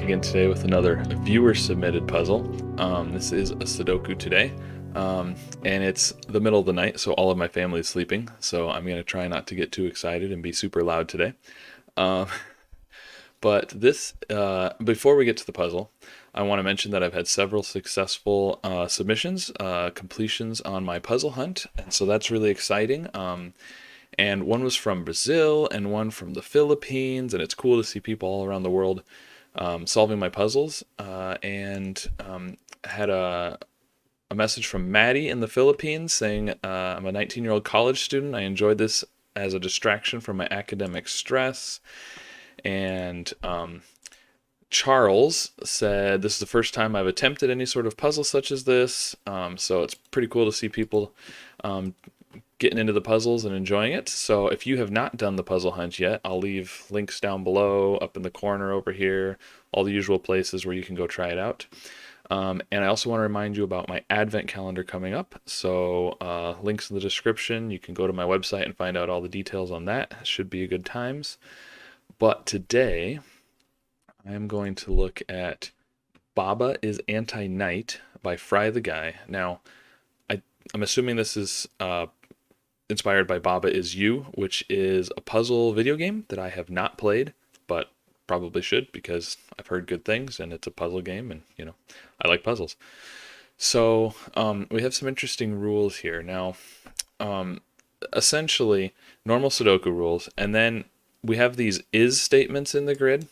again today with another viewer-submitted puzzle. This is a Sudoku today, and it's the middle of the night, so all of my family is sleeping, so I'm going to try not to get too excited and be super loud today. Um, but before we get to the puzzle, I want to mention that I've had several successful submissions, completions on my puzzle hunt, and so that's really exciting. And one was from Brazil and one from the Philippines, and it's cool to see people all around the world solving my puzzles. And had a message from Maddie in the Philippines saying, I'm a 19-year-old college student. I enjoyed this as a distraction from my academic stress. And Charles said, this is the first time I've attempted any sort of puzzle such as this. So it's pretty cool to see people getting into the puzzles and enjoying it. So if you have not done the puzzle hunt yet, I'll leave links down below, up in the corner over here, all the usual places where you can go try it out. And I also want to remind you about my advent calendar coming up. So links in the description. You can go to my website and find out all the details on that. Should be a good times. But today I am going to look at Baba is Anti-Knight by FryTheGuy. Now, I'm assuming this is inspired by Baba Is You, which is a puzzle video game that I have not played, but probably should because I've heard good things and it's a puzzle game and, I like puzzles. So we have some interesting rules here. Now, essentially, normal Sudoku rules, and then we have these is statements in the grid.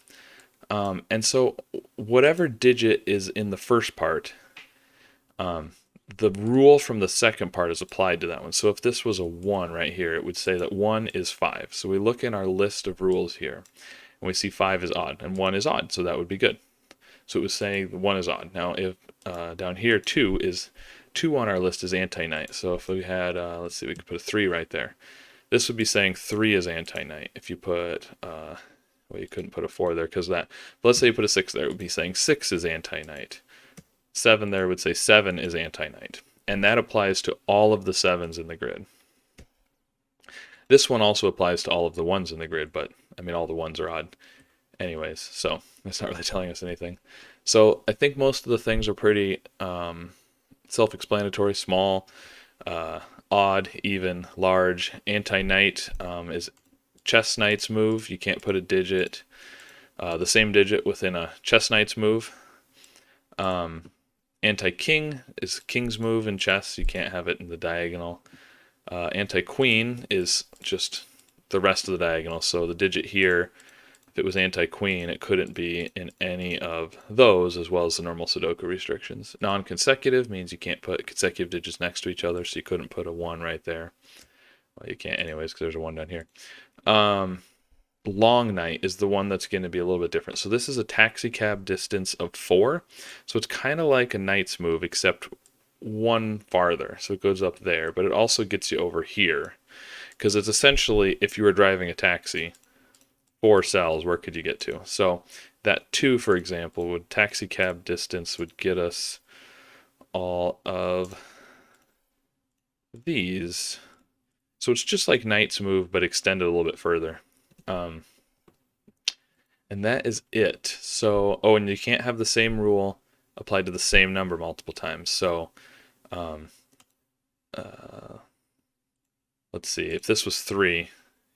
And so whatever digit is in the first part, the rule from the second part is applied to that one. So if this was a 1 right here, it would say that 1 is 5. So we look in our list of rules here, and we see 5 is odd, and 1 is odd, so that would be good. So it was saying 1 is odd. Now, if down here, 2 on our list is anti-knight. So if we had, let's see, we could put a 3 right there. This would be saying 3 is anti-knight. If you put, well, you couldn't put a 4 there because that, but let's say you put a 6 there, it would be saying 6 is anti-knight. 7 there would say 7 is anti-knight. And that applies to all of the 7s in the grid. This one also applies to all of the 1s in the grid, but I mean all the 1s are odd anyways, so that's not really telling us anything. So I think most of the things are pretty self-explanatory. Small, odd, even, large. Anti-knight is chess knight's move. You can't put a digit, the same digit within a chess knight's move. Anti-king is king's move in chess. You can't have it in the diagonal. Anti-queen is just the rest of the diagonal. So the digit here, if it was anti-queen, it couldn't be in any of those, as well as the normal Sudoku restrictions. Non-consecutive means you can't put consecutive digits next to each other, so you couldn't put a 1 right there. Well, you can't anyways, because there's a 1 down here. Long night is the one that's going to be a little bit different. So this is a taxi cab distance of 4. So it's kind of like a knight's move, except 1 farther. So it goes up there, but it also gets you over here. Because it's essentially, if you were driving a taxi, 4 cells, where could you get to? So that 2, for example, would taxi cab distance would get us all of these. So it's just like knight's move, but extended a little bit further. And that is it. So, oh, and you can't have the same rule applied to the same number multiple times. So, let's see, if this was 3,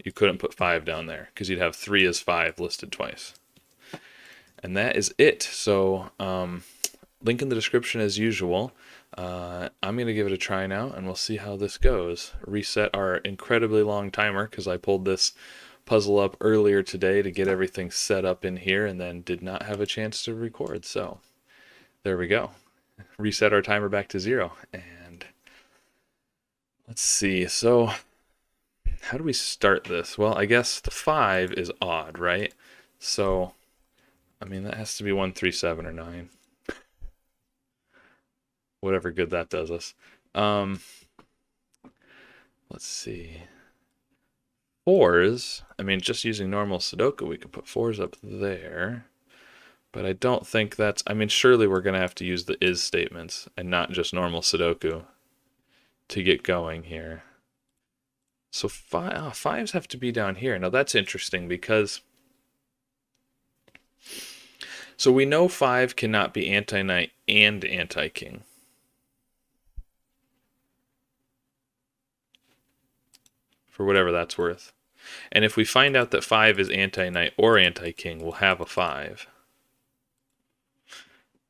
you couldn't put 5 down there because you'd have 3 as 5 listed twice. And that is it. So, link in the description as usual. I'm going to give it a try now, and we'll see how this goes. Reset our incredibly long timer because I pulled this puzzle up earlier today to get everything set up in here and then did not have a chance to record. So there we go. Reset our timer back to 0. And let's see. So how do we start this? Well, I guess the 5 is odd, right? So, I mean, that has to be 1, 3, 7, or 9. Whatever good that does us. Let's see. 4s, I mean, just using normal Sudoku, we could put 4s up there. But I don't think that's, I mean, surely we're going to have to use the is statements and not just normal Sudoku to get going here. So 5s have to be down here. Now that's interesting because So we know 5 cannot be anti-knight and anti-king. For whatever that's worth. And if we find out that 5 is anti-knight or anti-king, we'll have a 5.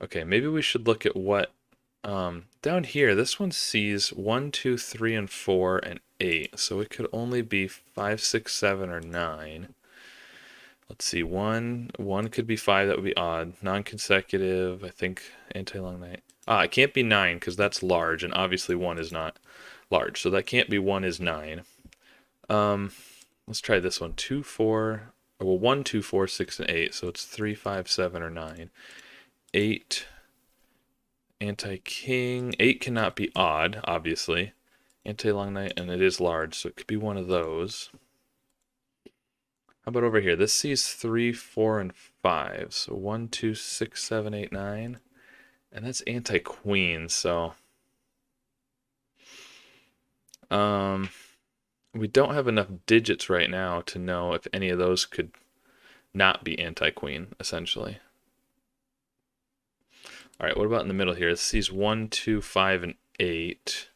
Okay, maybe we should look at what down here. This one sees 1, 2, 3, and 4, and 8. So it could only be 5, 6, 7, or 9. Let's see. One could be 5. That would be odd. Non-consecutive. I think anti-long night. It can't be 9 because that's large, and obviously 1 is not large. So that can't be 1 is 9. Let's try this one. 2, 4. Well, 1, 2, 4, 6, and 8. So it's 3, 5, 7, or 9. 8. Anti-king. 8 cannot be odd, obviously. Anti-long night, and it is large, so it could be one of those. How about over here? This sees 3, 4, and 5. So 1, 2, 6, 7, 8, 9. And that's anti-queen, so... we don't have enough digits right now to know if any of those could not be anti-queen, essentially. All right, what about in the middle here? This sees 1, 2, 5, and 8.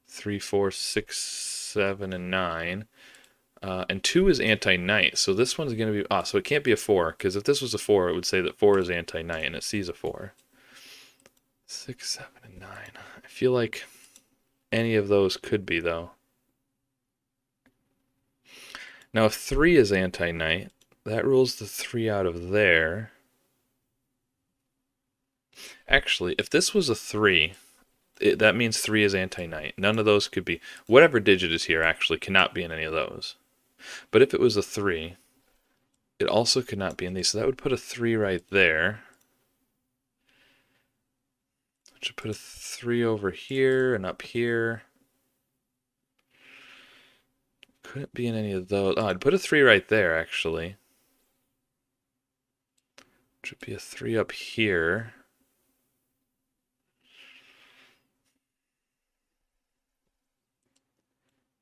3, 4, 6, 7, and 9. And 2 is anti-knight, so this one's going to be... so it can't be a 4, because if this was a 4, it would say that 4 is anti-knight, and it sees a 4. 6, 7, and 9. I feel like any of those could be, though. Now, if 3 is anti-knight, that rules the 3 out of there. Actually, if this was a 3, that means 3 is anti-knight. None of those could be... Whatever digit is here actually cannot be in any of those. But if it was a 3, it also could not be in these. So that would put a 3 right there. I should put a 3 over here and up here. Couldn't be in any of those. I'd put a 3 right there, actually. Should be a 3 up here.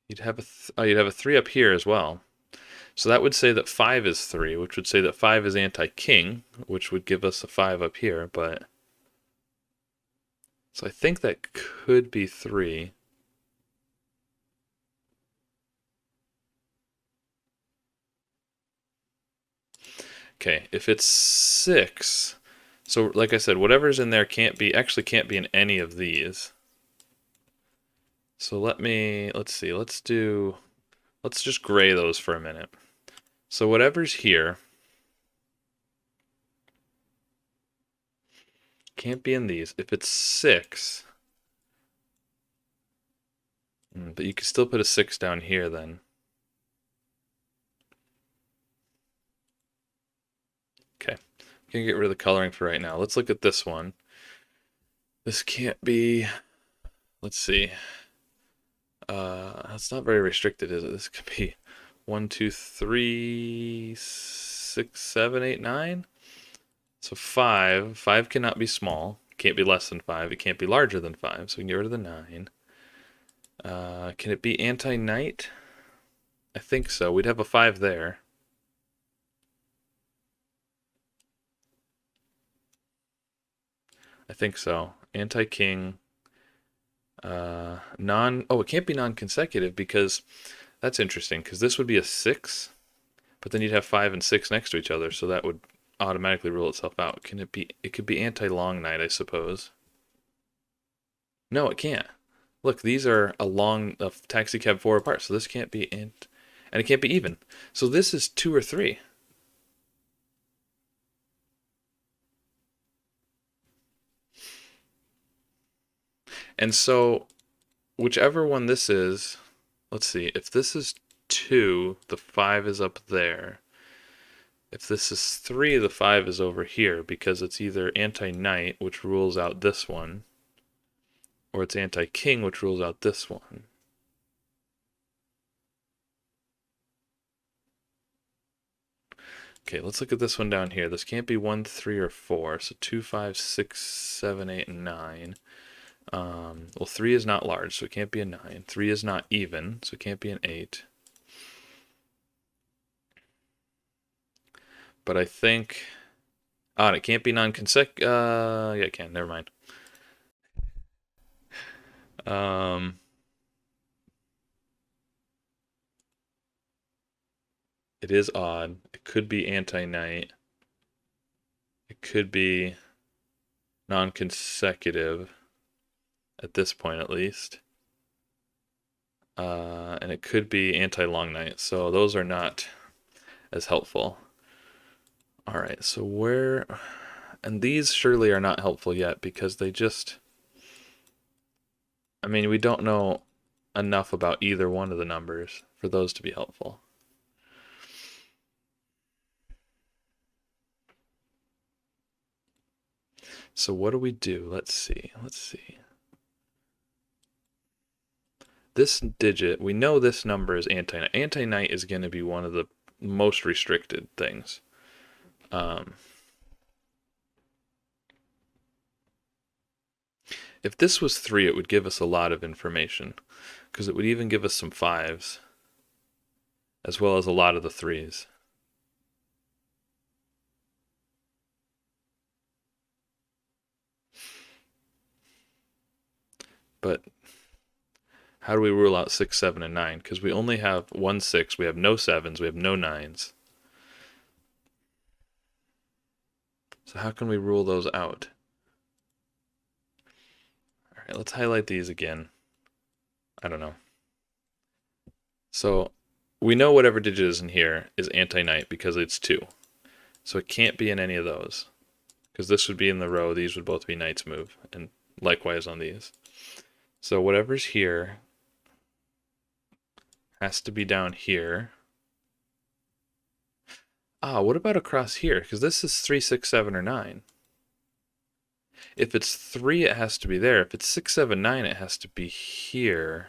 You'd have a 3 up here as well. So that would say that 5 is 3, which would say that 5 is anti-king, which would give us a 5 up here, but... So I think that could be 3. Okay, if it's 6, so like I said, whatever's in there actually can't be in any of these. So let's see, let's just gray those for a minute. So whatever's here can't be in these. If it's 6, but you could still put a 6 down here then. Okay, I'm gonna get rid of the coloring for right now. Let's look at this one. This can't be, let's see. It's not very restricted, is it? This could be 1, 2, 3, 6, 7, 8, 9. So 5. 5 cannot be small. It can't be less than 5. It can't be larger than 5. So we can get rid of the 9. Can it be anti-knight? I think so. We'd have a 5 there. I think so. Anti-king. It can't be non-consecutive because that's interesting because this would be a 6, but then you'd have 5 and 6 next to each other, so that would automatically rule itself out. Can it be? It could be anti-long night, I suppose. No, it can't. Look, these are a taxi cab 4 apart, so this can't be and it can't be even. So this is 2 or 3. And so whichever one this is, let's see, if this is 2, the 5 is up there. If this is 3, the 5 is over here because it's either anti-knight, which rules out this one, or it's anti-king, which rules out this one. Okay, let's look at this one down here. This can't be 1, 3, or 4. So 2, 5, 6, 7, 8, and 9. Well, 3 is not large, so it can't be a 9. 3 is not even, so it can't be an 8. But I think... Oh, and it can't be non-consecutive. Yeah, it can. Never mind. Um, it is odd. It could be anti-night. It could be non-consecutive at this point, at least. And it could be anti-long night. So those are not as helpful. All right. So where, and these surely are not helpful yet because they just, I mean, we don't know enough about either one of the numbers for those to be helpful. So what do we do? Let's see. Let's see. This digit, we know this number is anti-night. Anti-night is going to be one of the most restricted things. If this was 3, it would give us a lot of information because it would even give us some 5s as well as a lot of the 3s. But how do we rule out 6, 7, and 9? Because we only have 1 6, we have no 7s, we have no 9s. So how can we rule those out? All right, let's highlight these again. I don't know. So we know whatever digit is in here is anti-night because it's 2. So it can't be in any of those because this would be in the row. These would both be knight's move, and likewise on these. So whatever's here has to be down here. Ah, what about across here? Because this is 3, 6, 7, or 9. If it's 3, it has to be there. If it's 6, 7, 9, it has to be here.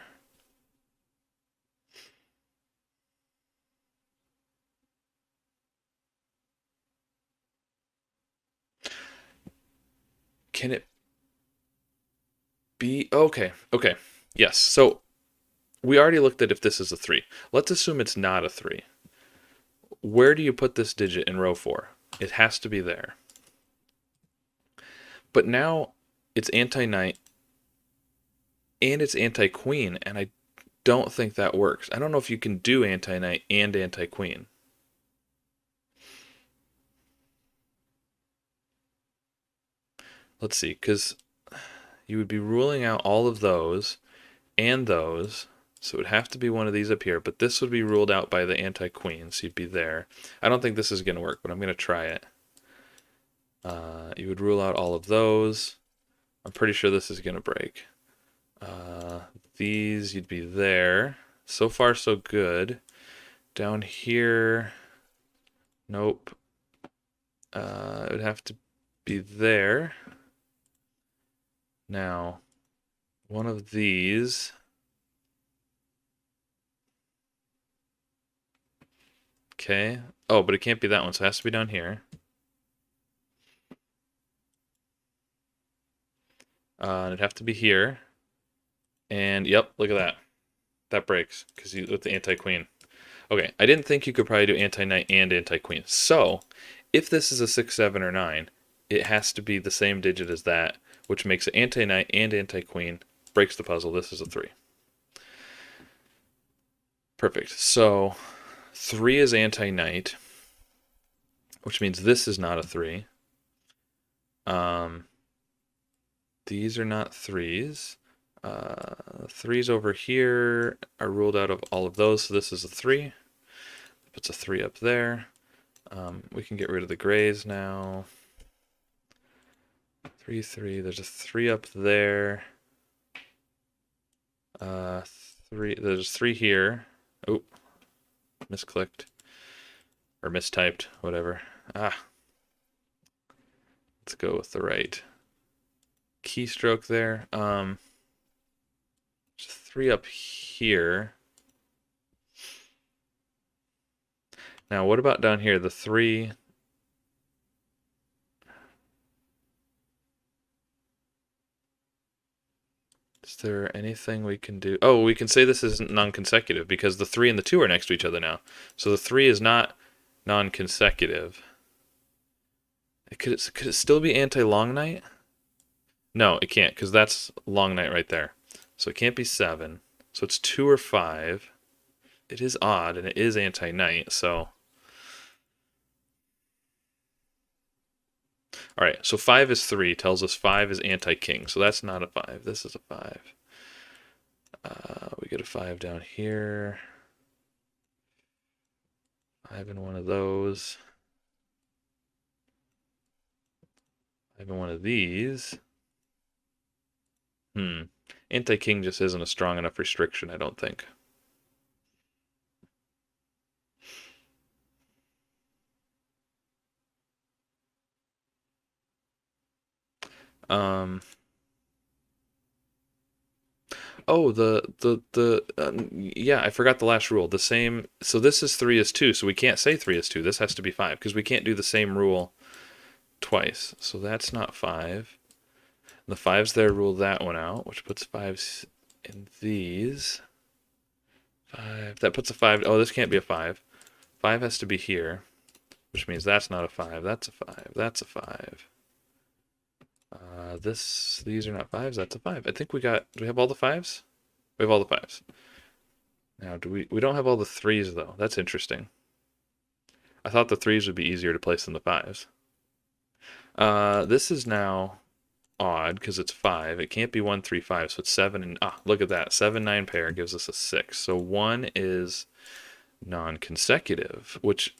Can it be? Okay, okay. Yes. So we already looked at if this is a 3. Let's assume it's not a 3. Where do you put this digit in row 4? It has to be there. But now it's anti-knight and it's anti-queen, and I don't think that works. I don't know if you can do anti-knight and anti-queen. Let's see, because you would be ruling out all of those and those, so it would have to be one of these up here, but this would be ruled out by the anti-queen, so you'd be there. I don't think this is going to work, but I'm going to try it. You would rule out all of those. I'm pretty sure this is going to break. These, you'd be there. So far, so good. Down here, nope. It would have to be there. Now, one of these. Okay. Oh, but it can't be that one, so it has to be down here. And it'd have to be here. And yep, look at that. That breaks because you with the anti-queen. Okay, I didn't think you could probably do anti-knight and anti-queen. So, if this is a 6, 7, or 9, it has to be the same digit as that, which makes it anti-knight and anti-queen. Breaks the puzzle. This is a 3. Perfect. So, 3 is anti-knight, which means this is not a 3. These are not 3s. 3s over here are ruled out of all of those, so this is a 3. Puts a 3 up there. We can get rid of the grays now. 3, 3. There's a 3 up there. 3. There's 3 here. Oh, misclicked or mistyped, whatever. Let's go with the right keystroke there. There's 3 up here. Now, what about down here? The 3. Is there anything we can do? Oh, we can say this is non-consecutive because the 3 and the 2 are next to each other now. So the 3 is not non-consecutive. Could it still be anti-long night? No, it can't, because that's long night right there. So it can't be 7. So it's 2 or 5. It is odd, and it is anti-night, so... Alright, so 5 is 3, tells us 5 is anti-king, so that's not a 5. This is a 5. We get a 5 down here. 5 in one of those. 5 in one of these. Anti-king just isn't a strong enough restriction, I don't think. Um, oh, yeah, I forgot the last rule. The same, so this is 3 is 2, so we can't say 3 is 2. This has to be 5, because we can't do the same rule twice. So that's not 5. The 5's there, rule that one out, which puts 5s in these. 5, that puts a 5. Oh, this can't be a 5. 5 has to be here, which means that's not a 5. That's a 5. That's a 5. These are not 5s. That's a 5. I think we got. Do we have all the 5s? We have all the 5s. Now, do we? We don't have all the 3s though. That's interesting. I thought the 3s would be easier to place than the 5s. This is now odd because it's 5. It can't be 1, 3, 5. So it's 7 and look at that. 7, 9 pair gives us a 6. So 1 is non-consecutive, which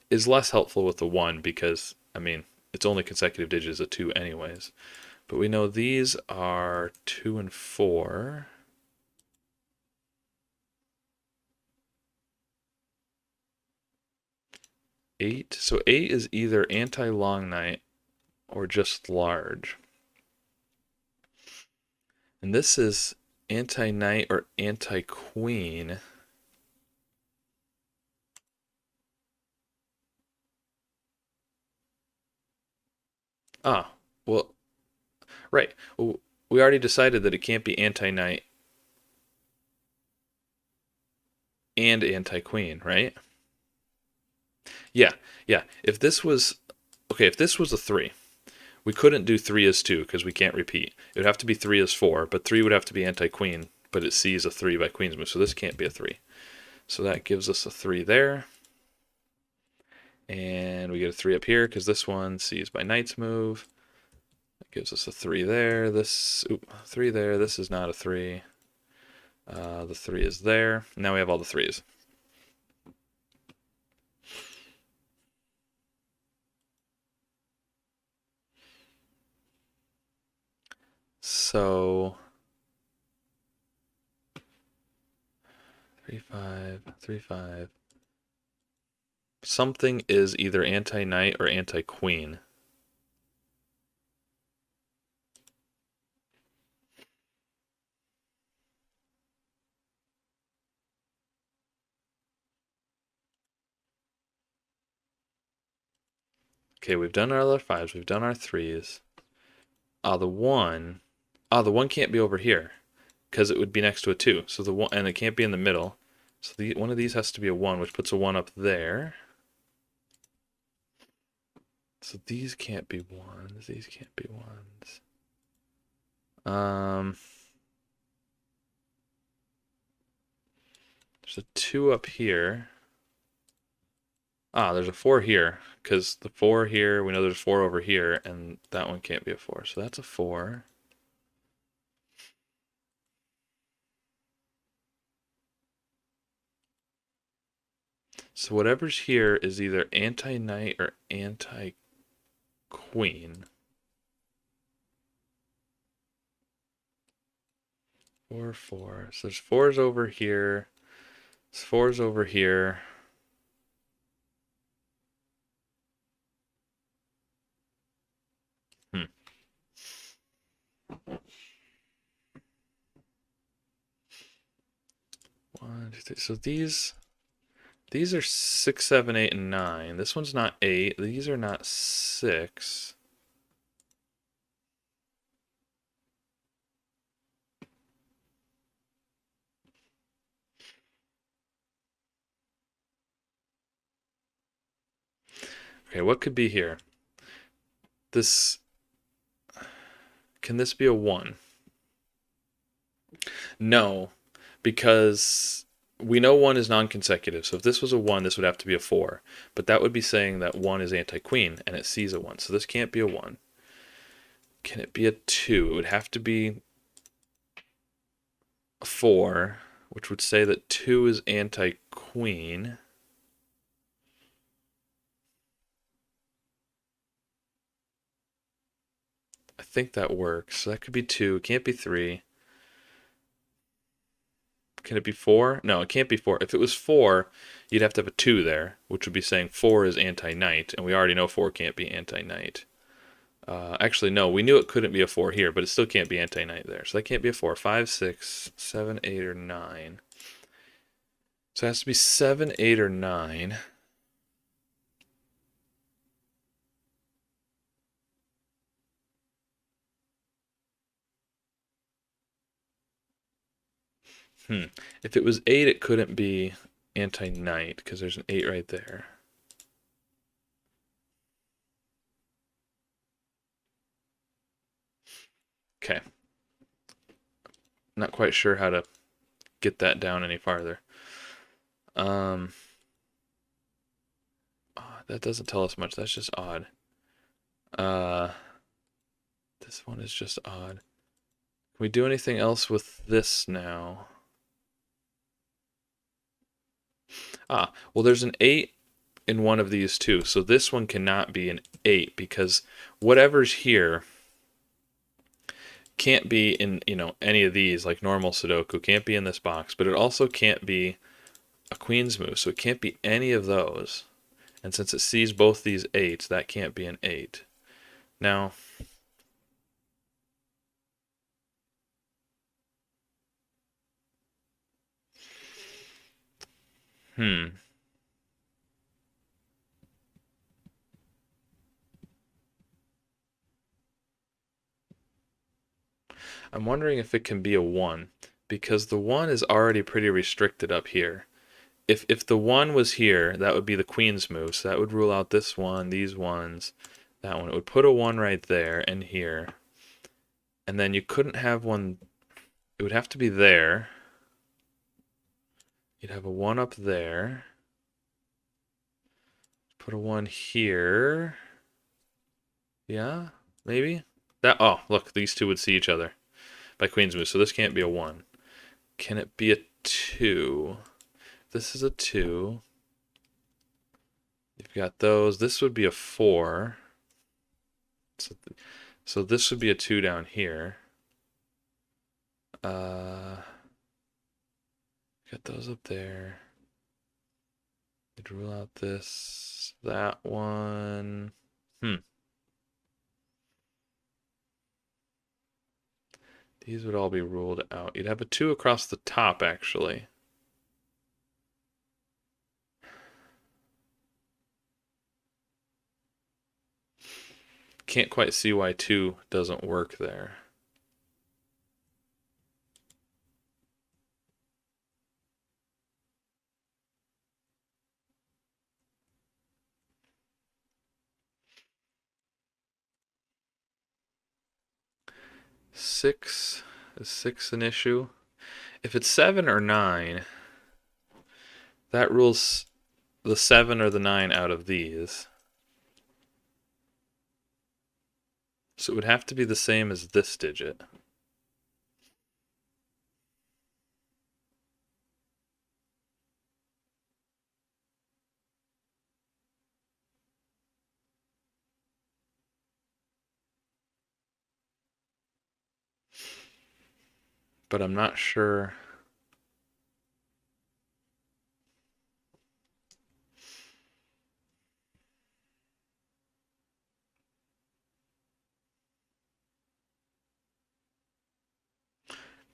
is less helpful with the 1 because I mean its only consecutive digit is a 2 anyways. But we know these are 2 and 4. Eight. So 8 is either anti-long night or just large. And this is anti-knight or anti-queen. Well, right. Well, we already decided that it can't be anti-knight and anti-queen, right? Yeah, yeah. If this was if this was a 3, we couldn't do 3 as 2 because we can't repeat. It would have to be 3 as 4, but 3 would have to be anti-queen, but it sees a 3 by queen's move, so this can't be a 3. So that gives us a 3 there. And we get a 3 up here because this one sees by knight's move. That gives us a 3 there. 3 there. This is not a 3. The 3 is there. Now we have all the 3s. So 3, 5, 3, 5. Something is either anti-knight or anti-queen. Okay, we've done our other 5s. We've done our 3s. The 1. The 1 can't be over here because it would be next to a 2. So the 1, and it can't be in the middle. So one of these has to be a 1, which puts a 1 up there. So these can't be 1s. These can't be 1s. There's a 2 up here. There's a 4 here because the 4 here, we know there's 4 over here, and that one can't be a 4. So that's a 4. So whatever's here is either anti-knight or anti-queen. 4, 4. So there's 4s over here. There's 4s over here. Hmm. 1, 2, 3. So these are 6, 7, 8, and 9. This one's not 8. These are not 6. Okay, what could be here? this, can this be a 1? No, because we know 1 is non-consecutive. So if this was a 1, this would have to be a 4. But that would be saying that 1 is anti-queen, and it sees a 1. So this can't be a 1. Can it be a 2? It would have to be a 4, which would say that 2 is anti-queen. I think that works. So that could be 2. It can't be 3. Can it be 4? No, it can't be 4. If it was 4, you'd have to have a 2 there, which would be saying 4 is anti-knight, and we already know 4 can't be anti-knight. Actually, no, we knew it couldn't be a 4 here, but it still can't be anti-knight there. So that can't be a 4. 5, 6, 7, 8, or 9. So it has to be 7, 8, or 9. If it was 8, it couldn't be anti-knight, because there's an 8 right there. Okay. Not quite sure how to get that down any farther. That doesn't tell us much. That's just odd. This one is just odd. Can we do anything else with this now? Well, there's an 8 in one of these too. So this one cannot be an 8 because whatever's here can't be in, any of these, like normal Sudoku, can't be in this box, but it also can't be a queen's move, so it can't be any of those. And since it sees both these 8s, that can't be an 8. Now, I'm wondering if it can be a 1, because the 1 is already pretty restricted up here. If the 1 was here, that would be the queen's move, so that would rule out this one, these ones, that one. It would put a 1 right there and here. And then you couldn't have one, it would have to be there. You'd have a 1 up there. Put a 1 here. Yeah, maybe? Oh, look, these two would see each other by queen's move, so this can't be a 1. Can it be a 2? This is a 2. You've got those. This would be a 4. So this would be a 2 down here. Got those up there. You'd rule out this, that one. These would all be ruled out. You'd have a 2 across the top, actually. Can't quite see why 2 doesn't work there. Is 6 an issue? If it's 7 or 9, that rules the 7 or the 9 out of these. So it would have to be the same as this digit. But I'm not sure.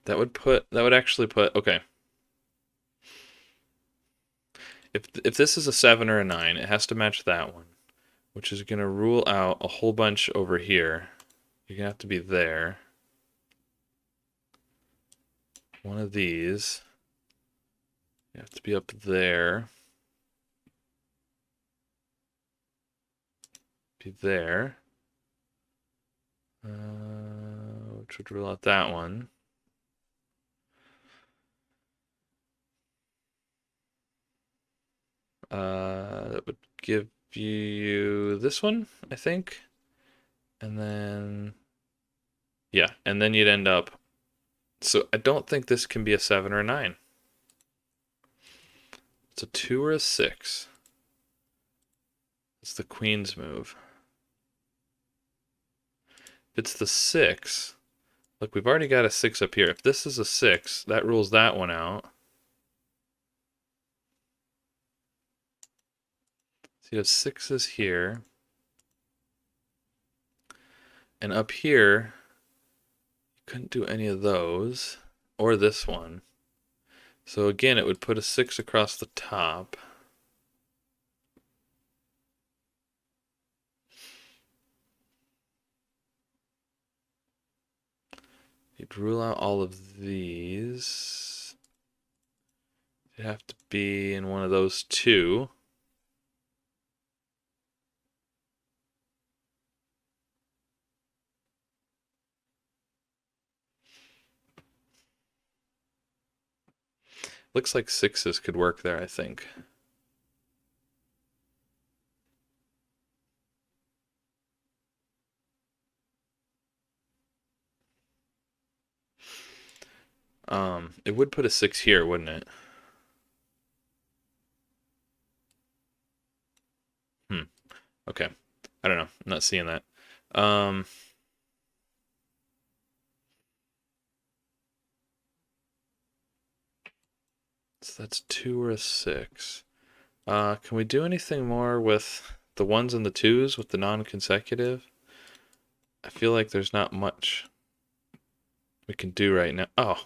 That would actually put, okay. If this is a 7 or a 9, it has to match that one, which is going to rule out a whole bunch over here. You're going to have to be there. One of these. You have to be up there. Be there. which would rule out that one. That would give you this one, I think. And then, yeah, and then you'd end up. So I don't think this can be a 7 or a 9. It's a 2 or a 6. It's the queen's move. If it's the 6, look, we've already got a 6 up here. If this is a 6, that rules that one out. So you have 6s here. And up here, you couldn't do any of those. Or this one. So again, it would put a 6 across the top. You'd rule out all of these. It'd have to be in one of those two. Looks like 6s could work there, I think. It would put a 6 here, wouldn't it? Hmm. Okay. I don't know. I'm not seeing that. Um, so that's 2 or a 6. Can we do anything more with the 1s and the 2s with the non-consecutive? I feel like there's not much we can do right now. Oh.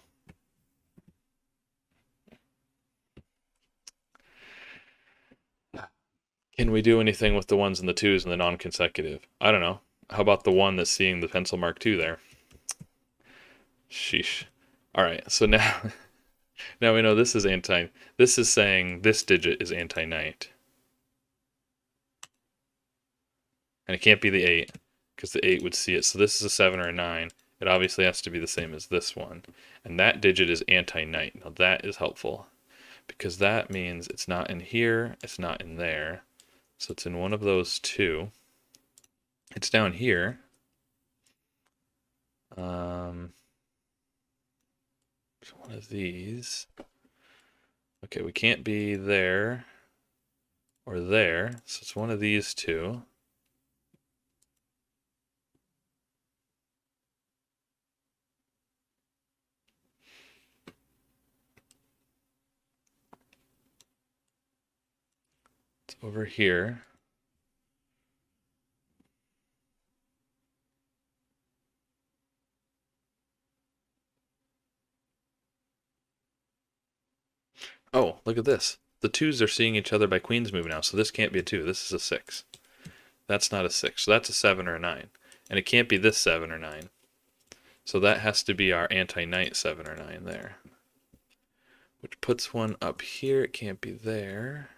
Can we do anything with the 1s and the 2s and the non-consecutive? I don't know. How about the one that's seeing the pencil mark 2 there? Sheesh. All right, so now now we know this is anti. This is saying this digit is anti-knight, and it can't be the 8 because the 8 would see it. So this is a 7 or a 9. It obviously has to be the same as this one, and that digit is anti-knight. Now that is helpful because that means it's not in here, it's not in there, so it's in one of those two. It's down here. It's one of these. Okay, we can't be there or there, so it's one of these two. It's over here. Oh, look at this. The 2s are seeing each other by queen's move now, so this can't be a 2. This is a 6. That's not a 6, so that's a 7 or a 9. And it can't be this 7 or 9. So that has to be our anti-knight 7 or 9 there. Which puts one up here. It can't be there.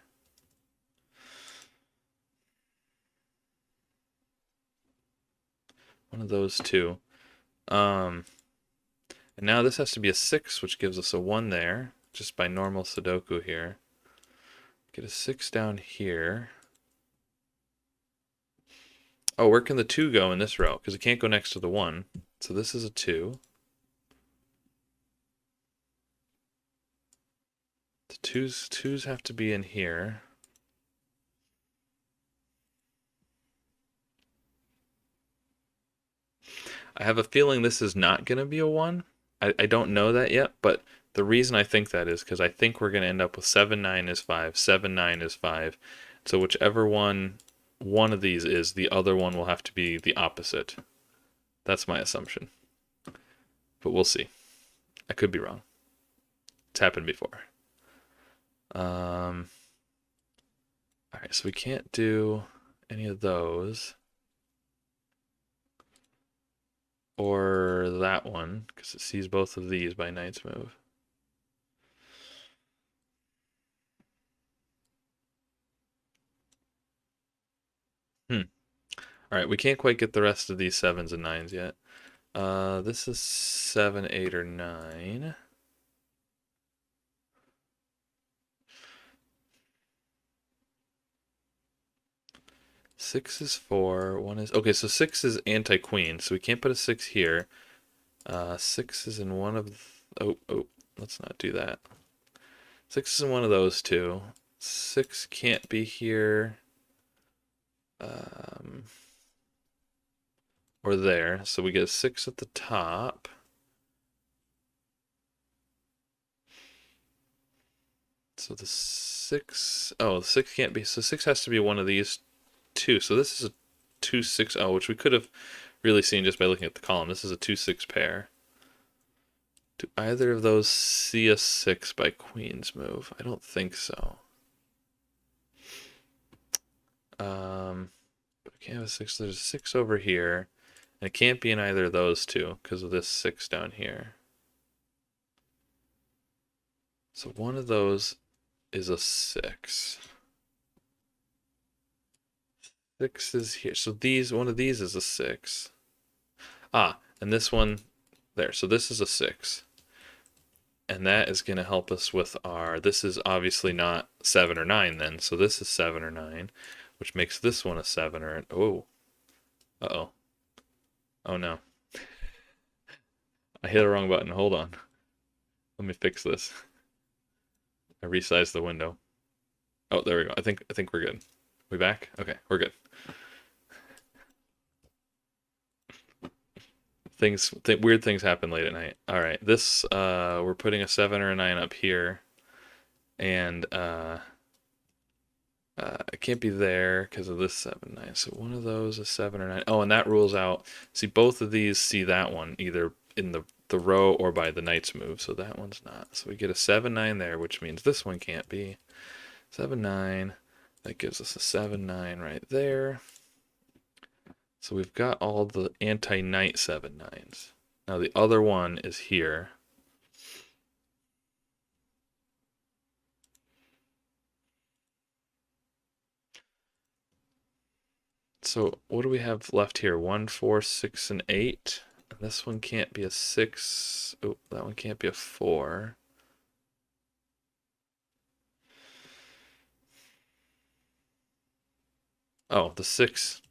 One of those two. And now this has to be a 6, which gives us a 1 there, just by normal Sudoku here. Get a 6 down here. Oh, where can the 2 go in this row? Because it can't go next to the 1. So this is a 2. The 2s have to be in here. I have a feeling this is not going to be a 1. I don't know that yet, but the reason I think that is because I think we're going to end up with 7, 9 is 5, 7, 9 is 5. So whichever one of these is, the other one will have to be the opposite. That's my assumption. But we'll see. I could be wrong. It's happened before. All right, so we can't do any of those. Or that one, because it sees both of these by knight's move. Hmm. All right, we can't quite get the rest of these sevens and nines yet. This is 7, 8, or 9. Six is 4. One is okay. So 6 is anti-queen, so we can't put a 6 here. 6 is in one of. Oh, let's not do that. 6 is in one of those two. 6 can't be here. Um, or there. So we get a 6 at the top. So the 6. Oh, the 6 can't be. So 6 has to be one of these two. So this is a 2, 6, oh, which we could have really seen just by looking at the column. This is a 2, 6 pair. Do either of those see a 6 by queen's move? I don't think so. We can't have a 6. There's a 6 over here. And it can't be in either of those two because of this 6 down here. So one of those is a 6. 6 is here. So one of these is a 6. Ah, and this one there. So this is a 6. And that is going to help us with this is obviously not 7 or 9 then. So this is 7 or 9, which makes this one a 7 or oh. Uh-oh. Oh no. I hit the wrong button. Hold on. Let me fix this. I resized the window. Oh, there we go. I think we're good. We back? Okay, we're good. Weird things happen late at night. All right, this we're putting a 7 or a 9 up here, and it can't be there because of this 7, 9. So one of those is 7 or 9. Oh, and that rules out. See, both of these see that one either in the row or by the knight's move. So that one's not. So we get a 7, 9 there, which means this one can't be 7, 9. That gives us a 7, 9 right there. So we've got all the anti-knight 7, 9s. Now the other one is here. So what do we have left here? 1, 4, 6, and 8. And this one can't be a 6. Oh, that one can't be a 4. Oh, the 6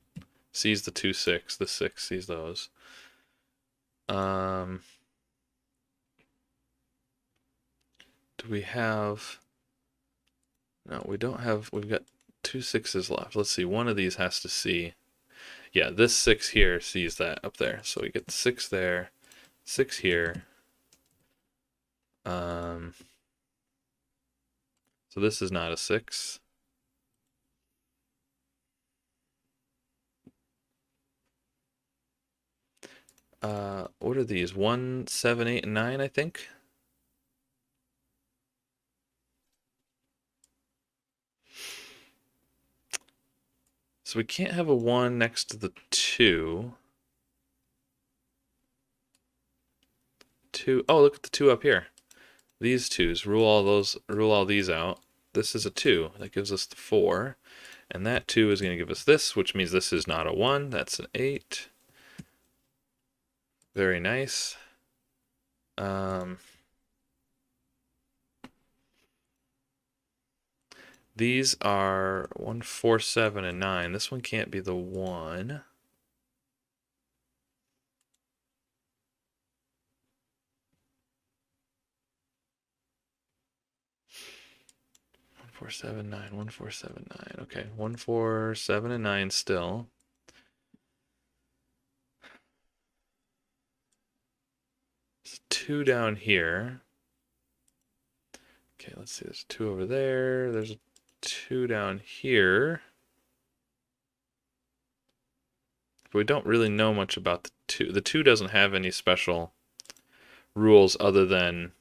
sees the 2, 6. The 6 sees those. Do we have... No, we don't have... We've got 2 6s left. Let's see. One of these has to see... Yeah, this 6 here sees that up there. So we get the 6 there, 6 here. So this is not a 6. What are these? 1, 7, 8, and 9, I think. So we can't have a 1 next to the 2. 2. Oh, look at the 2 up here. These 2s. Rule all these out. This is a 2. That gives us the 4. And that 2 is going to give us this, which means this is not a 1. That's an 8. Very nice. These are 1, 4, 7, and 9. This one can't be the 1. 4, 7, 9. 1, 4, 7, 9. Okay, 1, 4, 7, and 9 still. There's 2 down here. Okay, let's see. There's 2 over there. There's a 2 down here. But we don't really know much about the 2. The 2 doesn't have any special rules other than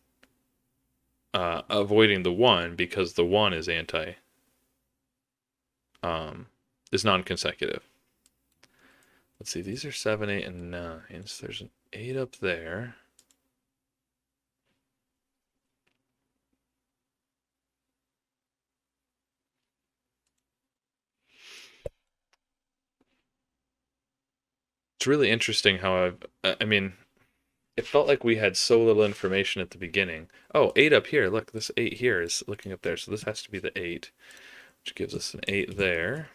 avoiding the 1 because the 1 is is non-consecutive. Let's see, these are 7, 8, and 9. So there's an 8 up there. it's really interesting how I mean, it felt like we had so little information at the beginning. Oh, 8 up here. Look, this 8 here is looking up there. So this has to be the 8, which gives us an 8 there.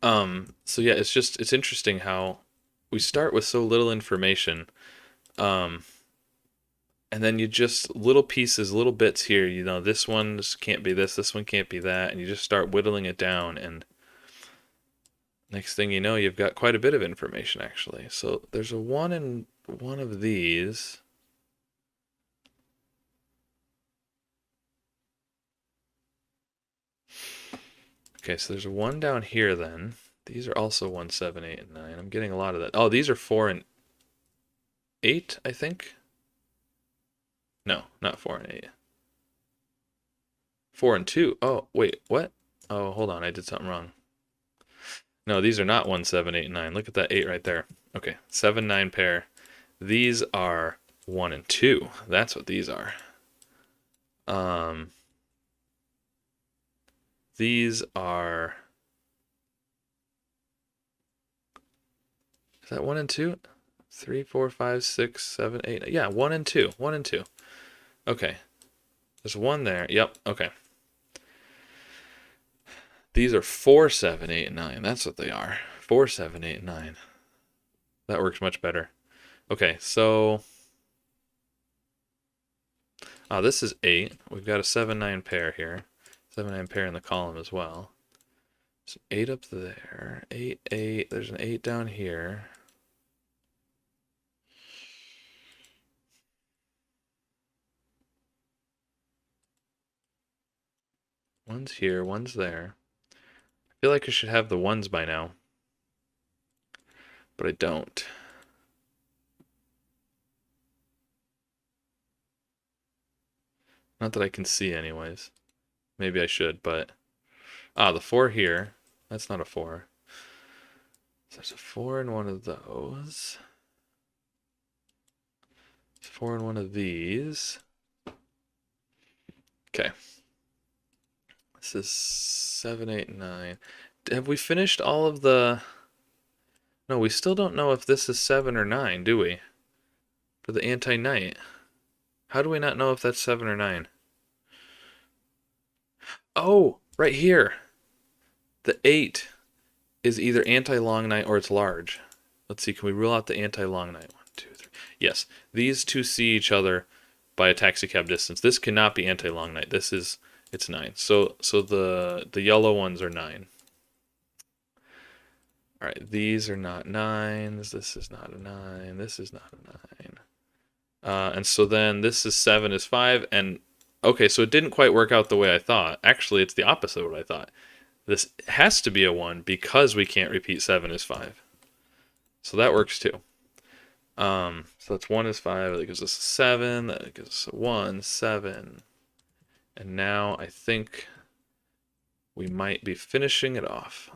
So yeah, it's interesting how we start with so little information. Um, and then you just little pieces, little bits here, this one can't be this one can't be that, and you just start whittling it down, and next thing you know, you've got quite a bit of information actually. So there's a 1 in one of these. Okay, so there's a 1 down here then. These are also 1, 7, 8, and 9. I'm getting a lot of that. Oh, these are 4 and 8, I think. No, not 4 and 8. 4 and 2. Oh, wait, what? Oh, hold on, I did something wrong. No, these are not 1, 7, 8, and 9. Look at that 8 right there. Okay, 7, 9 pair. These are 1 and 2. That's what these are. These are... Is that 1 and 2? 3, 4, 5, 6, 7, 8. Yeah, 1 and 2. 1 and 2. Okay. There's 1 there. Yep, okay. These are 4, 7, 8, and 9. That's what they are. 4, 7, 8, and 9. That works much better. Okay, so... this is 8. We've got a 7, 9 pair here. 7, 9 pair in the column as well. So 8 up there. 8, 8. There's an 8 down here. One's here, one's there. I feel like I should have the ones by now, but I don't. Not that I can see anyways. Maybe I should, but... the 4 here. That's not a 4. So there's a 4 in one of those. There's 4 in one of these. Okay. This is 7, 8, 9. Have we finished all of the... No, we still don't know if this is 7 or 9, do we? For the anti-knight. How do we not know if that's 7 or 9? Oh, right here. The 8 is either anti-long knight or it's large. Let's see, can we rule out the anti-long knight? 1, 2, 3. Yes, these two see each other by a taxicab distance. This cannot be anti-long knight. It's 9. So the yellow ones are 9. All right, these are not 9s. This is not a 9. This is not a 9. And so then this is 7 is 5. And okay, so it didn't quite work out the way I thought. Actually, it's the opposite of what I thought. This has to be a 1 because we can't repeat 7 is 5. So that works too. So that's 1 is 5. That gives us a 7. That gives us a 1, 7. And now I think we might be finishing it off.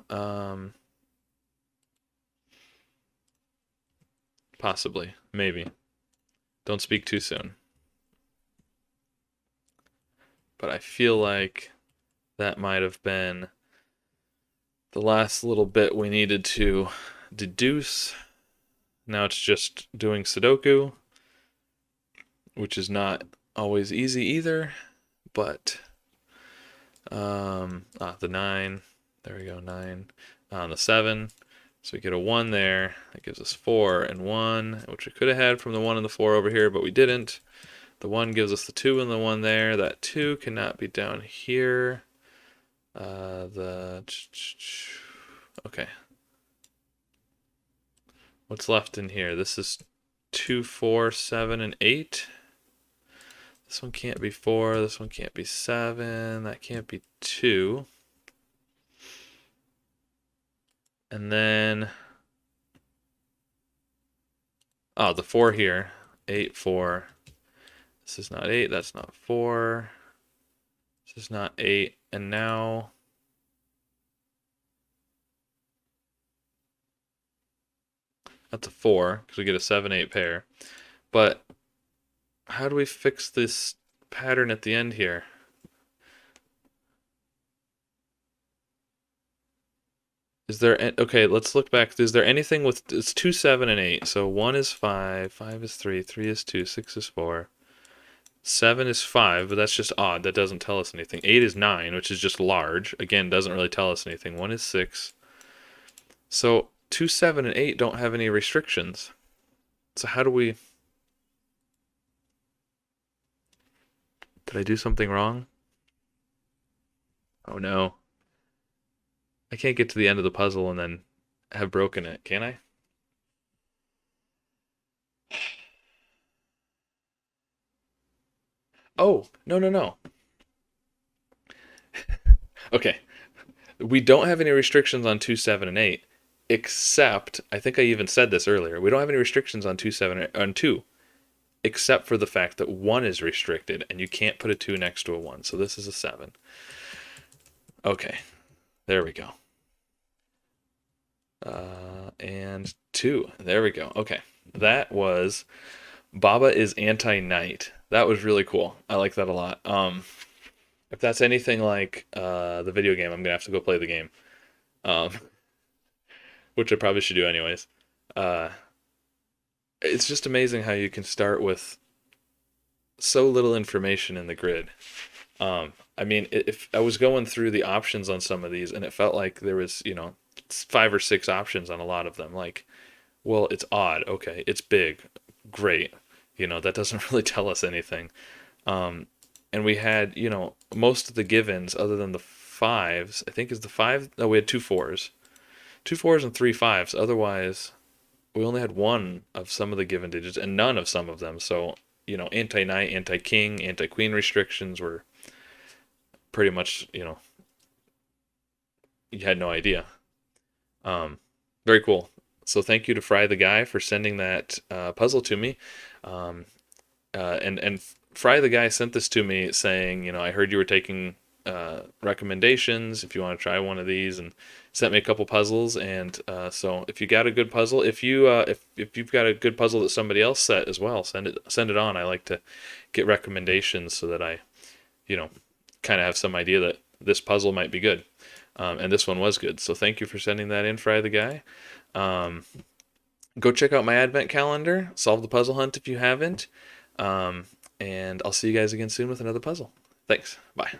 Possibly. Maybe. Don't speak too soon. But I feel like that might have been the last little bit we needed to deduce. Now it's just doing Sudoku, which is not always easy either, but the 9, there we go, 9, on the 7, so we get a 1 there. That gives us 4 and 1, which we could have had from the 1 and the 4 over here, but we didn't. The 1 gives us the 2 and the 1 there. That 2 cannot be down here. Okay. What's left in here? This is 2, 4, 7, and 8. This one can't be 4. This one can't be 7. That can't be 2. And then... the 4 here. 8, 4. This is not 8. That's not 4. This is not 8. And now... That's a 4, because we get a 7, 8 pair. But how do we fix this pattern at the end here? Okay, let's look back. Is there anything with it's 2, 7, and 8? So 1 is 5, 5 is 3, 3 is 2, 6 is 4, 7 is 5, but that's just odd. That doesn't tell us anything. 8 is 9, which is just large. Again, doesn't really tell us anything. 1 is 6. So 2, 7, and 8 don't have any restrictions. So how do we. Did I do something wrong? Oh no. I can't get to the end of the puzzle and then have broken it, can I? Oh, no, no, no. Okay. We don't have any restrictions on 2, 7, and 8, except, I think I even said this earlier, we don't have any restrictions on 2, 7, on 2, except for the fact that 1 is restricted and you can't put a 2 next to a 1. So this is a 7. Okay, there we go. And 2. There we go. Okay, that was Baba is anti-knight. That was really cool. I like that a lot. If that's anything like the video game, I'm gonna have to go play the game, um, which I probably should do anyways. Uh, it's just amazing how you can start with so little information in the grid. I mean, if I was going through the options on some of these, and it felt like there was, 5 or 6 options on a lot of them. Like, well, it's odd. Okay, it's big. Great. That doesn't really tell us anything. Um, and we had, most of the givens, other than the fives, I think is the five. No, we had 2 4s, 2 4s and 3 5s. Otherwise, we only had one of some of the given digits and none of some of them. So, anti-knight, anti-king, anti-queen restrictions were pretty much, you had no idea. Um, Very cool. So thank you to FryTheGuy for sending that puzzle to me. Um, and FryTheGuy sent this to me saying, I heard you were taking recommendations if you want to try one of these, and sent me a couple puzzles. And so if you got a good puzzle, if you've got a good puzzle that somebody else set as well, send it on. I like to get recommendations so that I, you know, kind of have some idea that this puzzle might be good. And this one was good. So thank you for sending that in, FryTheGuy. Um, Go check out my advent calendar. Solve the puzzle hunt if you haven't. And I'll see you guys again soon with another puzzle. Thanks. Bye.